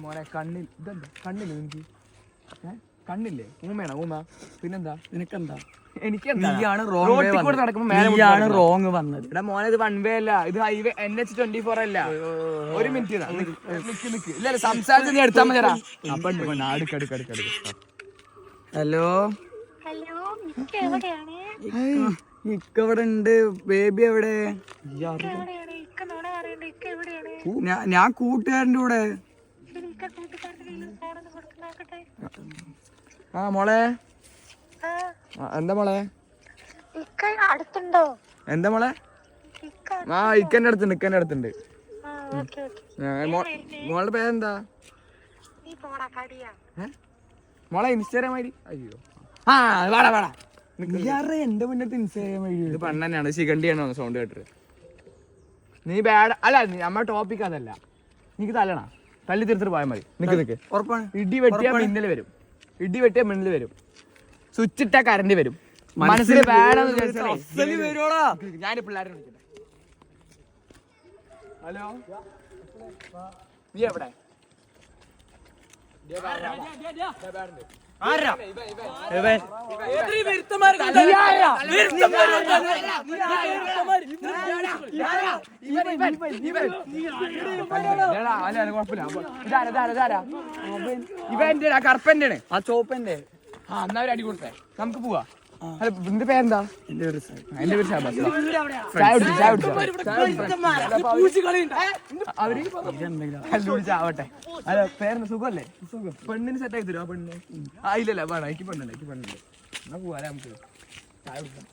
മോനെ കണ്ണിൽ ഇതെന്താ കണ്ണില്ലേ എനിക്ക് കണ്ണില്ലേ ഊമയാണോ ഊമ പിന്നെന്താ നിനക്കെന്താ എനിക്കെന്താണ് റോങ് വന്നത് ഇവിടെ മോനെ ഇത് 1 വേ അല്ല ഇത് ഹൈവേ NH24 അല്ല ഒരു മിനിറ്റ് ഇല്ല സംസാരിച്ച് നീ എടുത്താൽ മതിയാ ഹലോ ഇക്കവിടെ ഉണ്ട് ബേബി എവിടെ ഞാൻ കൂട്ടുകാരൻ്റെ കൂടെ ആ മോളെ എന്താ മോളെ എന്താ മോളെ ആ ഇക്കന്റെ അടുത്തുണ്ട് മോളുടെ പേരെന്താ മോളെ ഇൻസ്റ്റാഗ്രാം ഐഡി അയ്യോ ആ വേടാ എന്റെ മുന്നത്തെ ഇൻസ്റ്റാഗ്രാം ഐഡി ഇത് പണ്ണന്നെയാണ് ശിഖണ്ഡിയാണ് സൗണ്ട് കേട്ടിട്ട് നീ ബാഡ് അല്ല നമ്മുടെ ടോപ്പിക് അതല്ല നിനക്ക് തല്ലണ തല്ലി തീർത്തിട്ട് പോയാൽ മതി നിക്ക് ഉറപ്പാണ് ഇടി വെട്ടിയാൽ മിന്നല് വരും സ്വിച്ച് ഇട്ടാ കറണ്ട് വരും മനസ്സിൽ ഞാൻ പിള്ളേരെ വിളിക്കട്ടെ ഹലോ നീ എവിടെ ഇവന്റെ കറുപ്പന്റെ ആ ചോപ്പന്റെ ആ എന്നാ ഒരു അടി കൊടുത്തേ നമുക്ക് പോവാ നിന്റെ പേരെന്താ എന്റെ പേര് അവര് അല്ല പേരെന്താ സുഖല്ലേ പെണ്ണിന് സെറ്റ് ആക്കി തരും ആ പെണ്ണിന് ആ ഇല്ലല്ല വേണം എനിക്ക് പെണ്ണല്ലേ എന്നാ പോവാ നമുക്ക് ചായ കുടിക്കാം